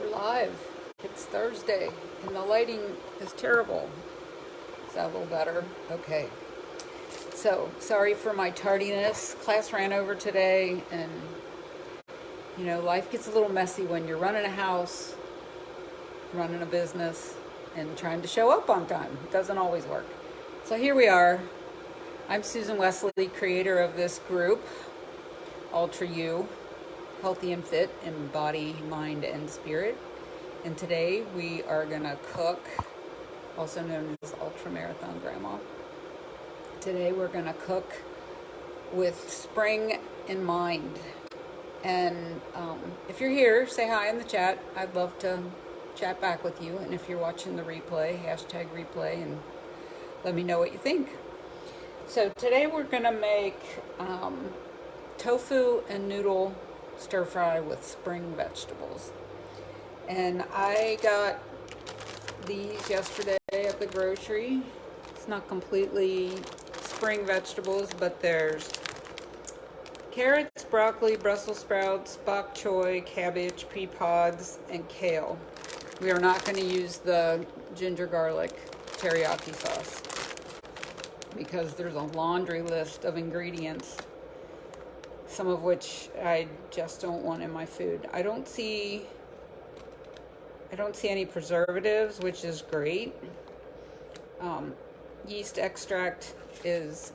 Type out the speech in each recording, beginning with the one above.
We're live. It's Thursday, and the lighting is terrible. Is that a little better? Okay. So, sorry for my tardiness. Class ran over today, and life gets a little messy when you're running a house, running a business, and trying to show up on time. It doesn't always work. So, here we are. I'm Susan Wesley, creator of this group, Ultra You, Healthy and Fit in Body, Mind, and Spirit. And today we are going to cook, also known as Ultra Marathon Grandma. Today we're going to cook with spring in mind. And if you're here, say hi in the chat. I'd love to chat back with you. And if you're watching the replay, hashtag replay, and let me know what you think. So today we're going to make tofu and noodle stir fry with spring vegetables. And I got these yesterday at the grocery. It's not completely spring vegetables, but there's carrots, broccoli, Brussels sprouts, bok choy, cabbage, pea pods, and kale. We are not going to use the ginger garlic teriyaki sauce because there's a laundry list of ingredients, some of which I just don't want in my food. I don't see any preservatives, which is great. Yeast extract is,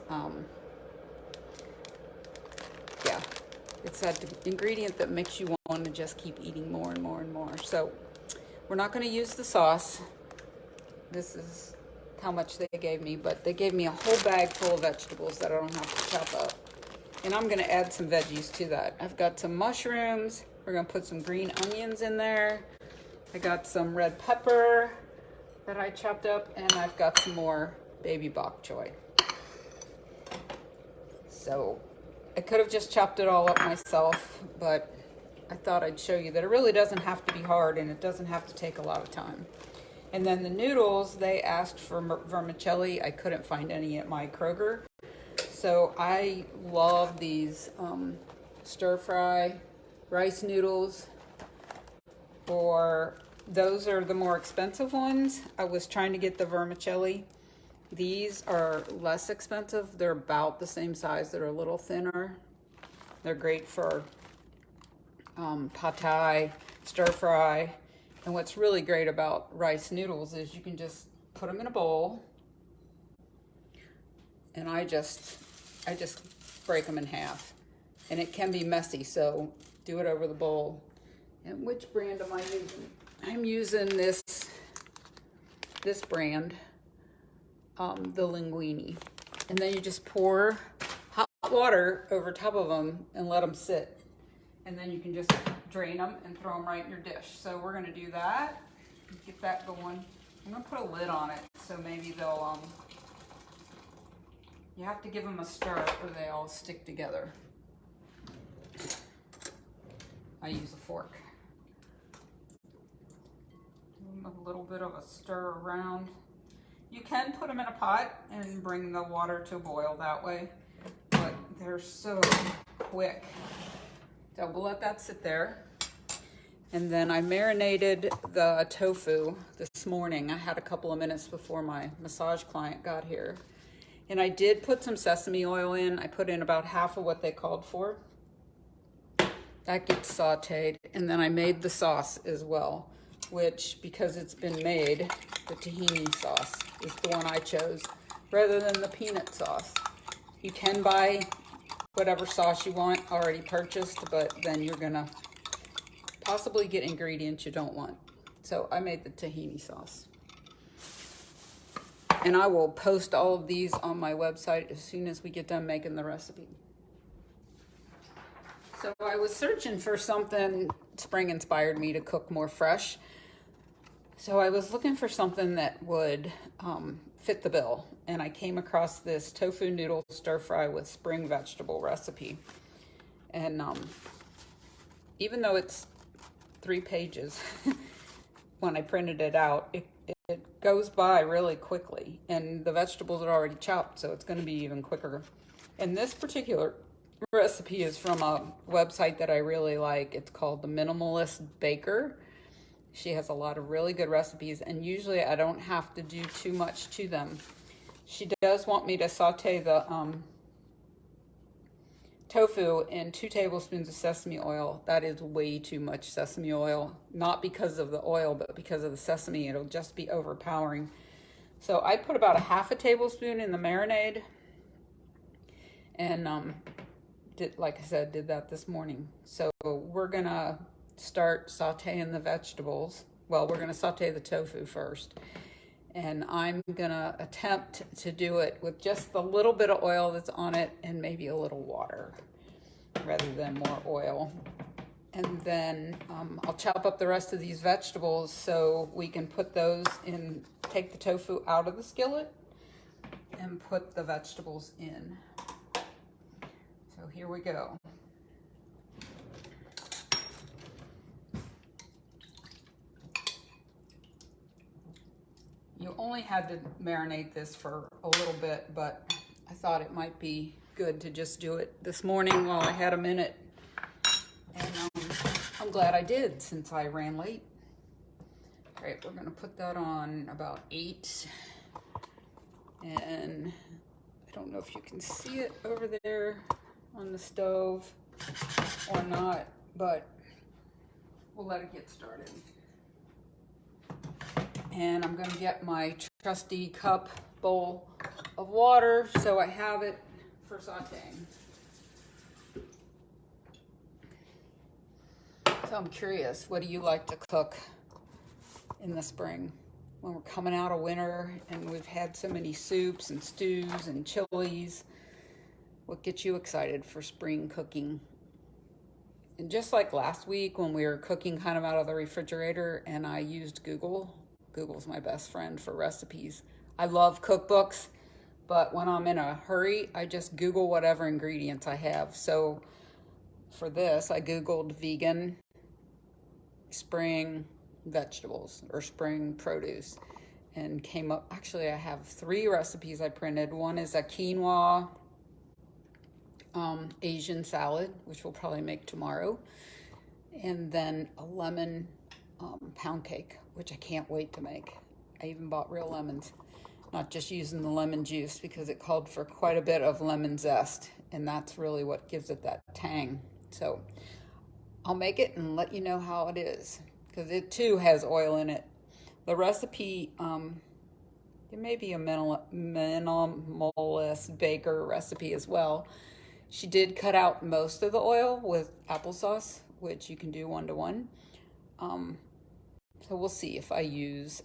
it's that ingredient that makes you want to just keep eating more and more and more. So we're not going to use the sauce. This is how much they gave me, but they gave me a whole bag full of vegetables that I don't have to chop up. And I'm going to add some veggies to that. I've got some mushrooms. We're going to put some green onions in there. I got some red pepper that I chopped up, and I've got some more baby bok choy. So I could have just chopped it all up myself, but I thought I'd show you that it really doesn't have to be hard, and it doesn't have to take a lot of time. And then the noodles, they asked for vermicelli. I couldn't find any at my Kroger. So I love these stir fry rice noodles. Those are the more expensive ones. I was trying to get the vermicelli. These are less expensive. They're about the same size. They're a little thinner. They're great for pad thai, stir fry. And what's really great about rice noodles is you can just put them in a bowl. And I just break them in half. And it can be messy, so do it over the bowl. And which brand am I using? I'm using this brand, the Linguini. And then you just pour hot water over top of them and let them sit. And then you can just drain them and throw them right in your dish. So we're gonna do that, get that going. I'm gonna put a lid on it, so maybe they'll, you have to give them a stir or they all stick together. I use a fork. Give them a little bit of a stir around. You can put them in a pot and bring the water to a boil that way, but they're so quick. So we'll let that sit there. And then I marinated the tofu this morning. I had a couple of minutes before my massage client got here. And I did put some sesame oil in. I put in about half of what they called for. That gets sauteed. And then I made the sauce as well, which, because it's been made, the tahini sauce is the one I chose rather than the peanut sauce. You can buy whatever sauce you want already purchased, but then you're gonna possibly get ingredients you don't want. So I made the tahini sauce. And I will post all of these on my website as soon as we get done making the recipe. So I was searching for something, spring inspired me to cook more fresh. So I was looking for something that would fit the bill. And I came across this tofu noodle stir fry with spring vegetable recipe. And even though it's 3 pages, when I printed it out, it goes by really quickly, and the vegetables are already chopped, so it's going to be even quicker. And this particular recipe is from a website that I really like. It's called The Minimalist Baker, She has a lot of really good recipes, and usually I don't have to do too much to them. She does want me to saute the tofu in 2 tablespoons of sesame oil. That is way too much sesame oil, not because of the oil, but because of the sesame. It'll just be overpowering. So I put about a half a tablespoon in the marinade, and like I said, did that this morning. So we're gonna start sauteing the vegetables. Well, we're gonna saute the tofu first, and I'm gonna attempt to do it with just the little bit of oil that's on it and maybe a little water rather than more oil. And then I'll chop up the rest of these vegetables so we can put those in, take the tofu out of the skillet and put the vegetables in. So here we go. You only had to marinate this for a little bit, but I thought it might be good to just do it this morning while I had a minute. And I'm glad I did since I ran late. All right, we're gonna put that on about 8. And I don't know if you can see it over there on the stove or not, but we'll let it get started. And I'm gonna get my trusty cup bowl of water so I have it for sauteing. So I'm curious, what do you like to cook in the spring when we're coming out of winter and we've had so many soups and stews and chilies? What gets you excited for spring cooking? And just like last week when we were cooking kind of out of the refrigerator and I used Google. Google's my best friend for recipes. I love cookbooks, but when I'm in a hurry, I just Google whatever ingredients I have. So for this, I Googled vegan spring vegetables or spring produce and came up, actually I have 3 recipes I printed. One is a quinoa Asian salad, which we'll probably make tomorrow, and then a lemon pound cake, which I can't wait to make. I even bought real lemons, not just using the lemon juice because it called for quite a bit of lemon zest, and that's really what gives it that tang. So I'll make it and let you know how it is, because it too has oil in it. The recipe, it may be a minimalist baker recipe as well. She did cut out most of the oil with applesauce, which you can do 1-to-1. So we'll see if I use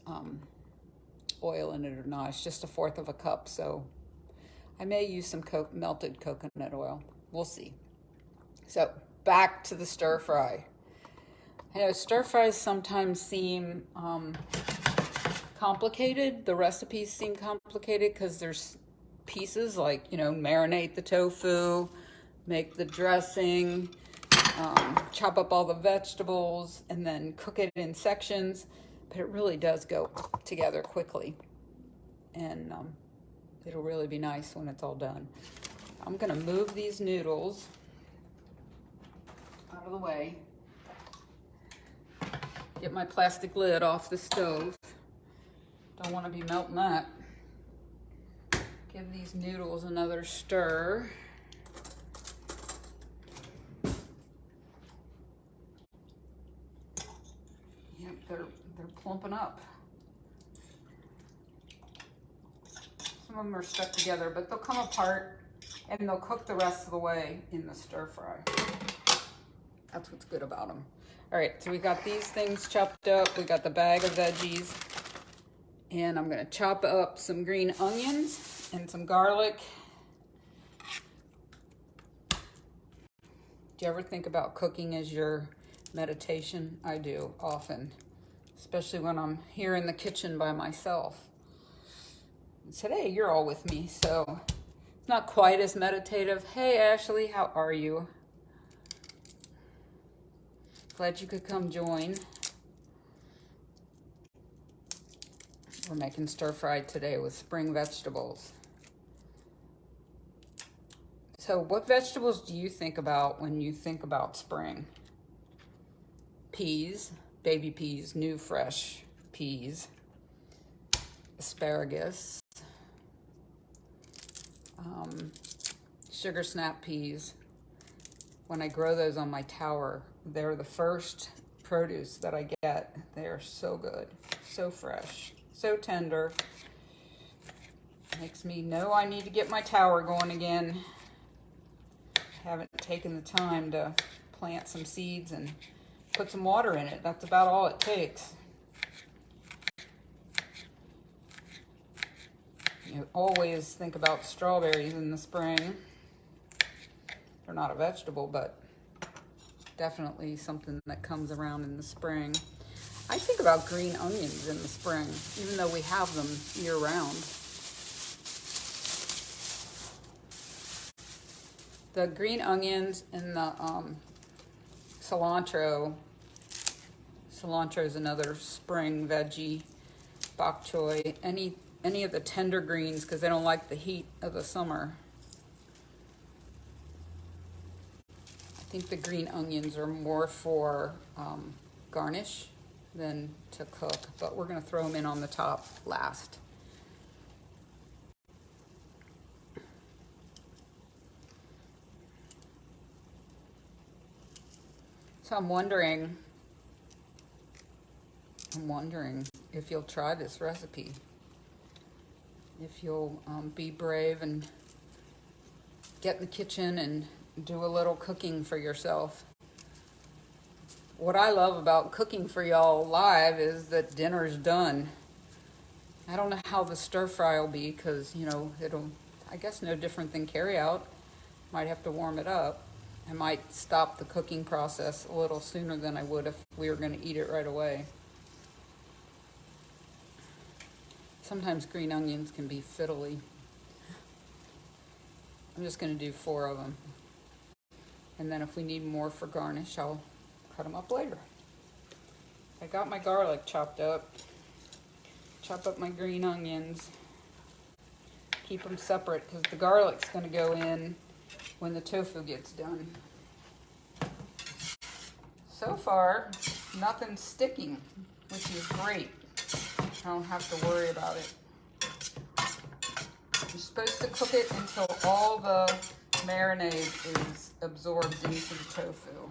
oil in it or not. It's just 1/4 of a cup, so I may use some melted coconut oil. We'll see. So back to the stir fry. I know stir fries sometimes seem complicated. The recipes seem complicated because there's pieces like, marinate the tofu, make the dressing, chop up all the vegetables, and then cook it in sections. But it really does go together quickly. And it'll really be nice when it's all done. I'm gonna move these noodles out of the way. Get my plastic lid off the stove. Don't want to be melting that. Give these noodles another stir. Yep, they're plumping up. Some of them are stuck together, but they'll come apart and they'll cook the rest of the way in the stir fry. That's what's good about them. All right, so we got these things chopped up. We got the bag of veggies. And I'm gonna chop up some green onions and some garlic. Do you ever think about cooking as your meditation? I do, often. Especially when I'm here in the kitchen by myself. And today, you're all with me, so it's not quite as meditative. Hey, Ashley, how are you? Glad you could come join. We're making stir fried today with spring vegetables. So what vegetables do you think about when you think about spring? Peas, baby peas, new fresh peas, asparagus, sugar snap peas. When I grow those on my tower, they're the first produce that I get. They are so good, so fresh, so tender. Makes me know I need to get my tower going again. Haven't taken the time to plant some seeds and put some water in it. That's about all it takes. You always think about strawberries in the spring. They're not a vegetable, but definitely something that comes around in the spring. I think about green onions in the spring, even though we have them year round. The green onions and the cilantro. Cilantro is another spring veggie. Bok choy, any of the tender greens, because they don't like the heat of the summer. I think the green onions are more for garnish than to cook, but we're going to throw them in on the top last. So I'm wondering if you'll try this recipe. If you'll be brave and get in the kitchen and do a little cooking for yourself. What I love about cooking for y'all live is that dinner's done. I don't know how the stir fry will be, because, you know, it'll, I guess, no different than carry out. Might have to warm it up. I might stop the cooking process a little sooner than I would if we were going to eat it right away. Sometimes green onions can be fiddly. I'm just going to do 4 of them. And then if we need more for garnish, I'll cut them up later. I got my garlic chopped up. Chop up my green onions. Keep them separate, because the garlic's going to go in when the tofu gets done. So far, nothing's sticking, which is great. I don't have to worry about it. You're supposed to cook it until all the marinade is absorbed into the tofu.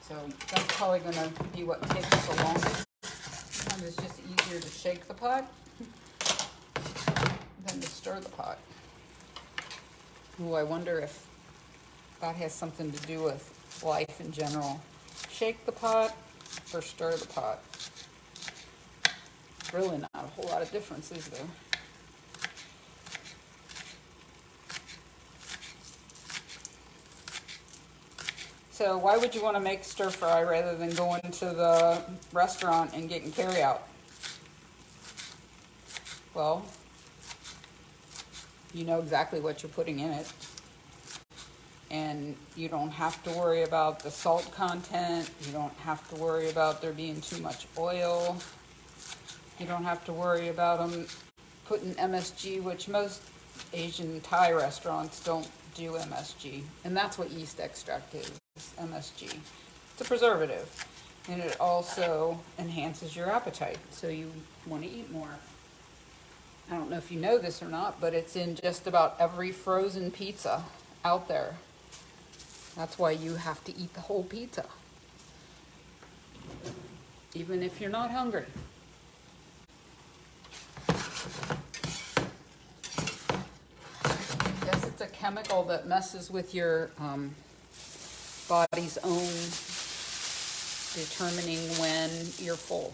So that's probably going to be what takes the longest. Sometimes it's just easier to shake the pot than to stir the pot. Ooh, I wonder if that has something to do with life in general. Shake the pot or stir the pot. Really not a whole lot of difference, is there? So why would you want to make stir fry rather than going to the restaurant and getting carry out? Well, you know exactly what you're putting in it. And you don't have to worry about the salt content. You don't have to worry about there being too much oil. You don't have to worry about them putting MSG, which most Asian Thai restaurants don't do MSG. And that's what yeast extract is, MSG. It's a preservative. And it also enhances your appetite, so you want to eat more. I don't know if you know this or not, but it's in just about every frozen pizza out there. That's why you have to eat the whole pizza, even if you're not hungry. I guess it's a chemical that messes with your body's own determining when you're full.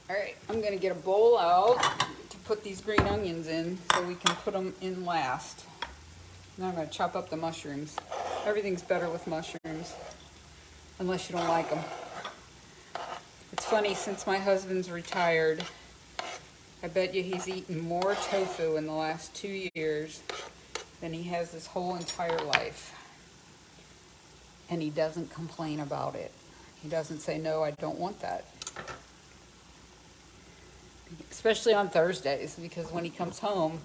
All right, I'm going to get a bowl out to put these green onions in so we can put them in last. Now I'm going to chop up the mushrooms. Everything's better with mushrooms, unless you don't like them. It's funny, since my husband's retired, I bet you he's eaten more tofu in the last 2 years than he has his whole entire life. And he doesn't complain about it. He doesn't say, no, I don't want that. Especially on Thursdays, because when he comes home,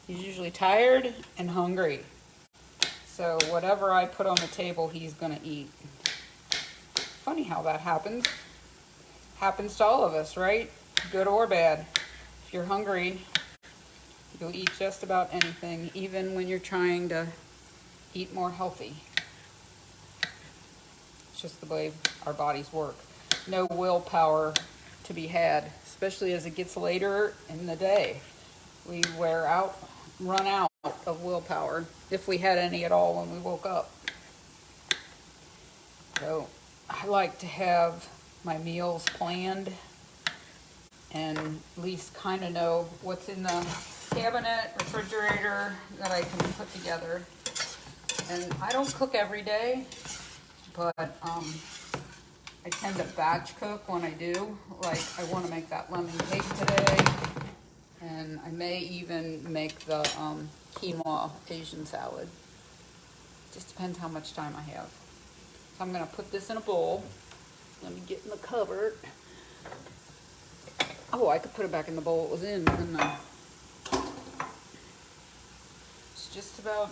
he's usually tired and hungry. So whatever I put on the table, he's gonna eat. Funny how that happens. Happens to all of us, right? Good or bad. If you're hungry, you'll eat just about anything, even when you're trying to eat more healthy. It's just the way our bodies work. No willpower to be had, especially as it gets later in the day. We wear out, run out of willpower, if we had any at all when we woke up. So I like to have my meals planned and at least kind of know what's in the cabinet, refrigerator that I can put together. And I don't cook every day, but I tend to batch cook when I do. Like, I want to make that lemon cake today, and I may even make the quinoa Asian salad. Just depends how much time I have. So I'm going to put this in a bowl. Let me get in the cupboard. Oh, I could put it back in the bowl it was in, couldn't I? It's just about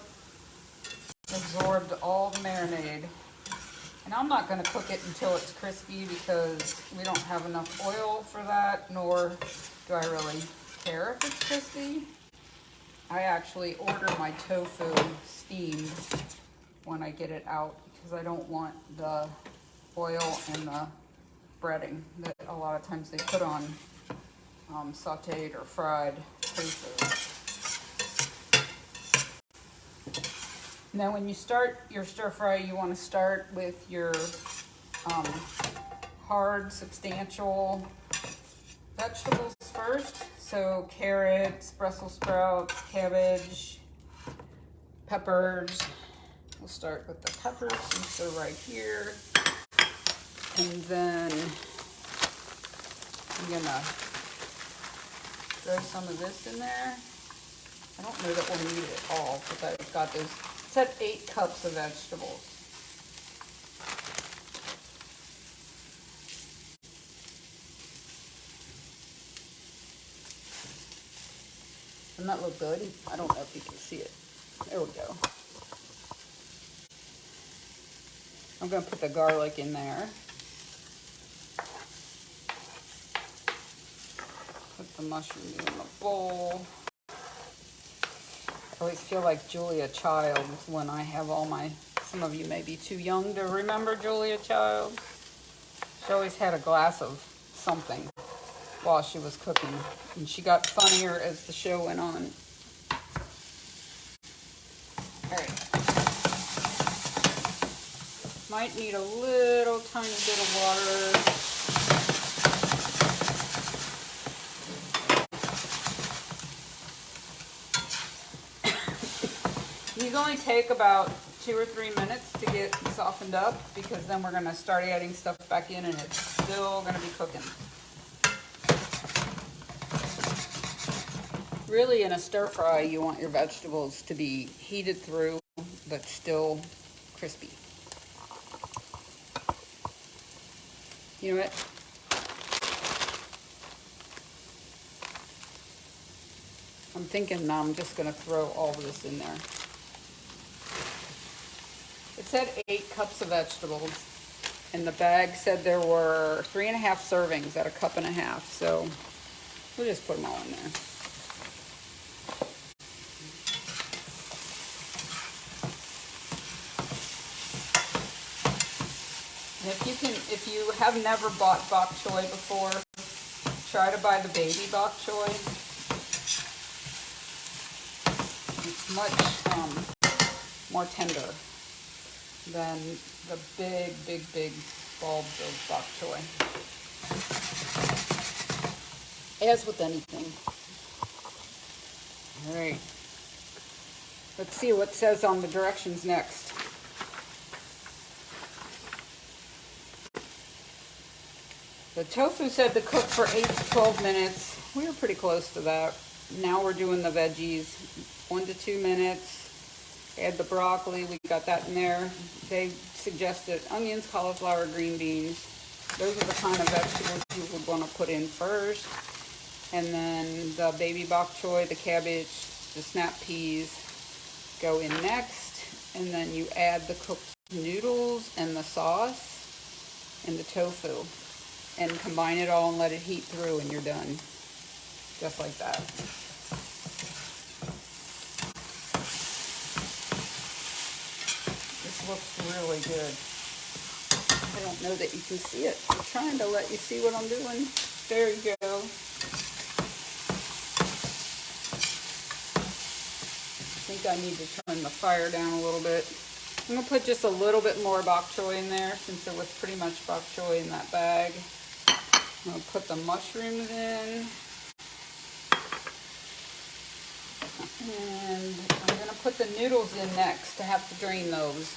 absorbed all the marinade. And I'm not going to cook it until it's crispy because we don't have enough oil for that, nor do I really care if it's crispy. I actually order my tofu steamed when I get it out because I don't want the oil and the breading that a lot of times they put on sauteed or fried tofu. Now when you start your stir fry, you want to start with your hard, substantial vegetables first. So carrots, Brussels sprouts, cabbage, peppers. We'll start with the peppers, since they're right here. And then I'm gonna throw some of this in there. I don't know that we'll need it all, because I've got this. It said 8 cups of vegetables. Doesn't that look good? I don't know if you can see it. There we go. I'm going to put the garlic in there. Put the mushrooms in the bowl. I always feel like Julia Childs when I have all my, some of you may be too young to remember Julia Childs. She always had a glass of something while she was cooking, and she got funnier as the show went on. All right. Might need a little tiny bit of water. These only take about 2 or 3 minutes to get softened up, because then we're going to start adding stuff back in and it's still going to be cooking. Really, in a stir fry, you want your vegetables to be heated through but still crispy. You know what? I'm thinking now I'm just going to throw all of this in there. It said 8 cups of vegetables, and the bag said there were 3.5 servings at 1.5 cups, so we'll just put them all in there. And if you have never bought bok choy before, try to buy the baby bok choy. It's much more tender than the big bulbs of bok choy. As with anything. All right. Let's see what it says on the directions next. The tofu said to cook for 8 to 12 minutes. We were pretty close to that. Now we're doing the veggies. 1 to 2 minutes. Add the broccoli, we got that in there. They suggested onions, cauliflower, green beans. Those are the kind of vegetables you would want to put in first. And then the baby bok choy, the cabbage, the snap peas go in next. and then you add the cooked noodles and the sauce and the tofu and combine it all and let it heat through, and you're done. Just like that. This looks really good. I don't know that you can see it. I'm trying to let you see what I'm doing. There you go. I think I need to turn the fire down a little bit. I'm going to put just a little bit more bok choy in there since there was pretty much bok choy in that bag. I'm going to put the mushrooms in. And I'm going to put the noodles in next to have to drain those.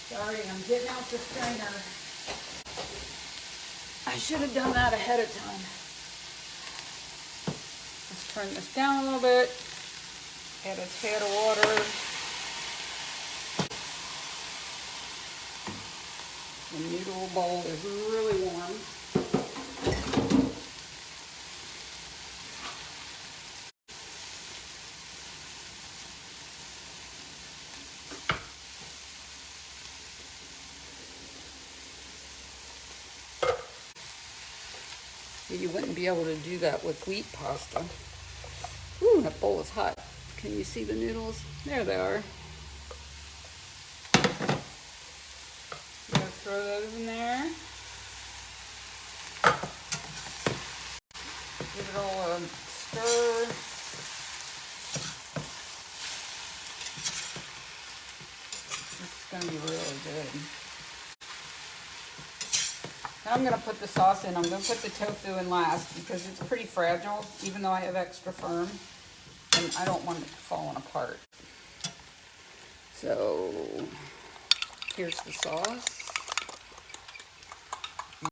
Sorry, I'm getting out the strainer. I should have done that ahead of time. Let's turn this down a little bit. Add a tad of water. The noodle bowl is really warm. You wouldn't be able to do that with wheat pasta. Ooh, that bowl is hot. Can you see the noodles? There they are. I'm gonna throw those in there. Give it all a stir. This is gonna be really good. I'm going to put the sauce in. I'm going to put the tofu in last because it's pretty fragile, even though I have extra firm, and I don't want it falling apart. So here's the sauce,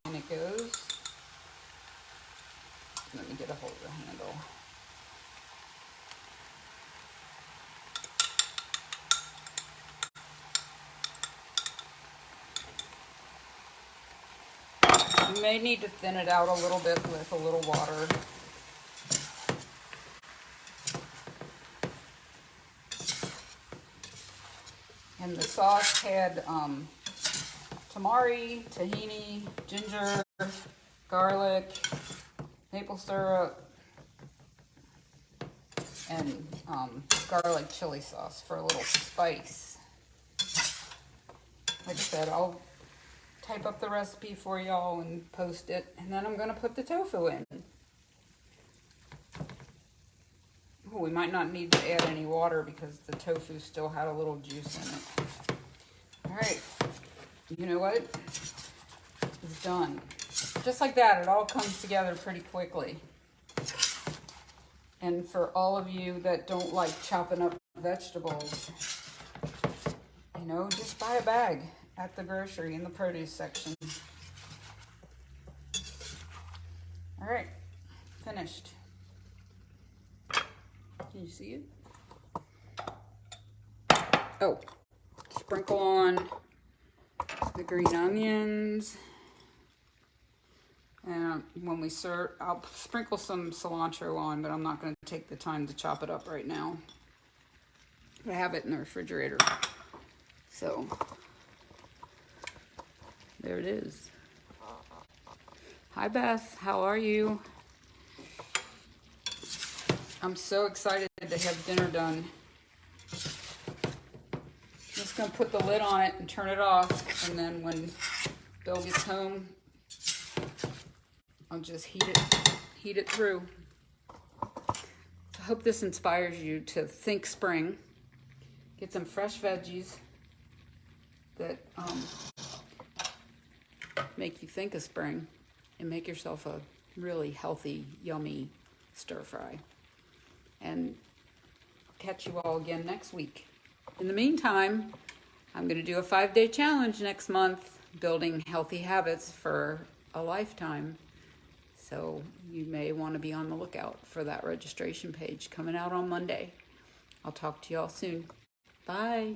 and it goes. Let me get a hold of the handle. You may need to thin it out a little bit with a little water. And the sauce had tamari, tahini, ginger, garlic, maple syrup, and garlic chili sauce for a little spice. Like I said, I'll type up the recipe for y'all and post it, and then I'm going to put the tofu in. Ooh, we might not need to add any water because the tofu still had a little juice in it. Alright, you know what? It's done. Just like that, it all comes together pretty quickly. And for all of you that don't like chopping up vegetables, you know, just buy a bag at the grocery in the produce section. All right, finished. Can you see it? Oh, sprinkle on the green onions. And when we serve, I'll sprinkle some cilantro on, but I'm not going to take the time to chop it up right now. I have it in the refrigerator. So there it is. Hi Beth, how are you? I'm so excited to have dinner done. I'm just gonna put the lid on it and turn it off, and then when Bill gets home, I'll just heat it through. I hope this inspires you to think spring. Get some fresh veggies that make you think of spring, and make yourself a really healthy, yummy stir fry. And catch you all again next week. In the meantime, I'm going to do a 5-day challenge next month, building healthy habits for a lifetime. So you may want to be on the lookout for that registration page coming out on Monday. I'll talk to y'all soon. Bye.